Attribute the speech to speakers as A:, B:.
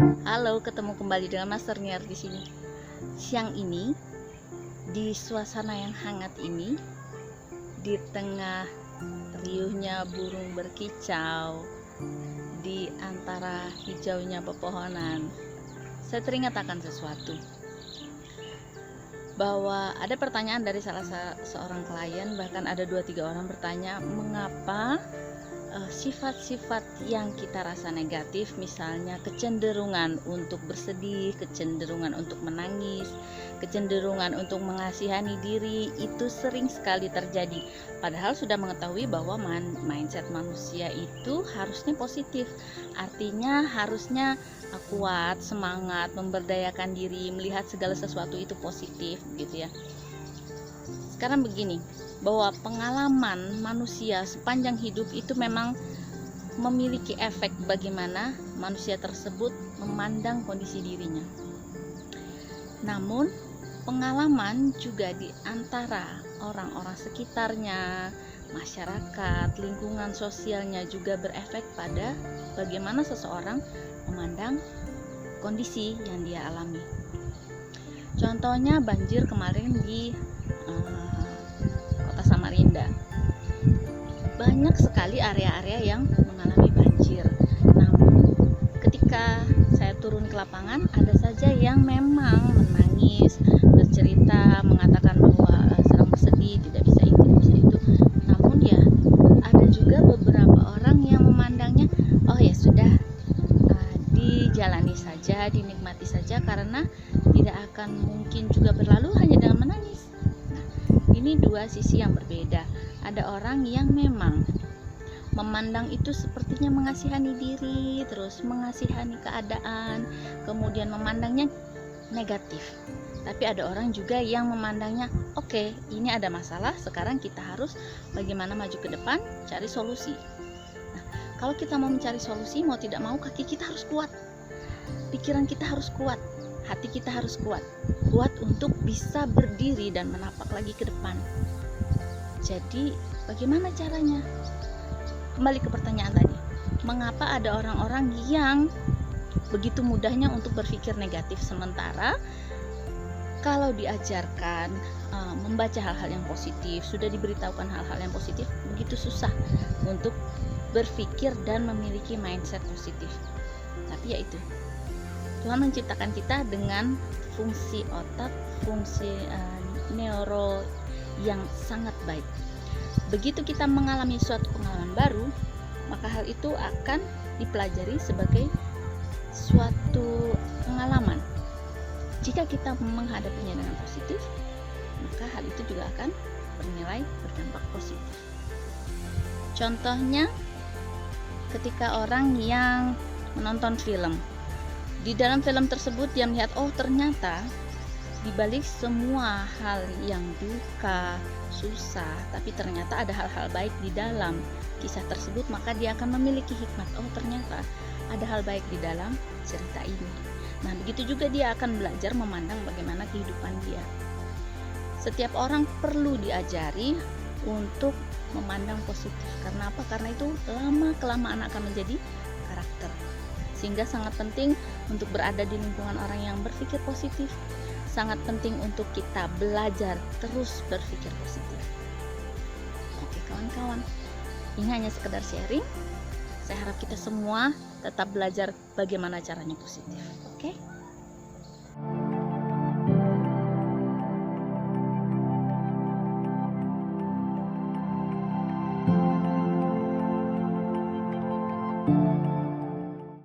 A: Halo, ketemu kembali dengan Master Niar di sini. Siang ini, di suasana yang hangat ini, di tengah riuhnya burung berkicau, di antara hijaunya pepohonan, saya teringat akan sesuatu. Bahwa ada pertanyaan dari salah seorang klien, bahkan ada 2-3 orang bertanya, mengapa sifat-sifat yang kita rasa negatif, misalnya kecenderungan untuk bersedih, kecenderungan untuk menangis, kecenderungan untuk mengasihani diri, itu sering sekali terjadi. Padahal sudah mengetahui bahwa mindset manusia itu harusnya positif, artinya harusnya kuat, semangat, memberdayakan diri, melihat segala sesuatu itu positif gitu ya. Sekarang begini, bahwa pengalaman manusia sepanjang hidup itu memang memiliki efek bagaimana manusia tersebut memandang kondisi dirinya. Namun pengalaman juga di antara orang-orang sekitarnya, masyarakat, lingkungan sosialnya juga berefek pada bagaimana seseorang memandang kondisi yang dia alami. Contohnya banjir kemarin di Kota Samarinda. Banyak sekali area-area yang mengalami banjir. Namun ketika saya turun ke lapangan, ada saja yang memang menangis, bercerita, mengatakan bahwa sedang bersedih, tidak bisa ini, tidak bisa itu. Namun ya ada juga beberapa orang yang memandangnya, oh ya sudah, dijalani saja, dinikmati saja, karena tidak akan mungkin juga berlalu hanya dengan menangis. Nah, ini dua sisi yang berbeda. Ada orang yang memang memandang itu sepertinya mengasihani diri, terus mengasihani keadaan, kemudian memandangnya negatif. Tapi ada orang juga yang memandangnya, oke, ini ada masalah, sekarang kita harus bagaimana maju ke depan, cari solusi. Nah, kalau kita mau mencari solusi, mau tidak mau kaki kita harus kuat, pikiran kita harus kuat, hati kita harus kuat untuk bisa berdiri dan menapak lagi ke depan. Jadi bagaimana caranya? Kembali ke pertanyaan tadi, mengapa ada orang-orang yang begitu mudahnya untuk berpikir negatif, sementara kalau diajarkan membaca hal-hal yang positif, sudah diberitahukan hal-hal yang positif, begitu susah untuk berpikir dan memiliki mindset positif. Tapi ya itu, Tuhan menciptakan kita dengan fungsi otak, fungsi neuro yang sangat baik. Begitu kita mengalami suatu pengalaman baru, maka hal itu akan dipelajari sebagai suatu pengalaman. Jika kita menghadapinya dengan positif, maka hal itu juga akan bernilai berdampak positif. Contohnya, ketika orang yang menonton film, di dalam film tersebut dia melihat, oh ternyata di balik semua hal yang duka, susah, tapi ternyata ada hal-hal baik di dalam kisah tersebut, maka dia akan memiliki hikmat. Oh ternyata ada hal baik di dalam cerita ini. Nah, begitu juga dia akan belajar memandang bagaimana kehidupan dia. Setiap orang perlu diajari untuk memandang positif. Karena apa? Karena itu lama-kelamaan akan menjadi karakter. Sehingga sangat penting untuk berada di lingkungan orang yang berpikir positif. Sangat penting untuk kita belajar terus berpikir positif. Oke kawan-kawan, ini hanya sekedar sharing. Saya harap kita semua tetap belajar bagaimana caranya positif. Oke?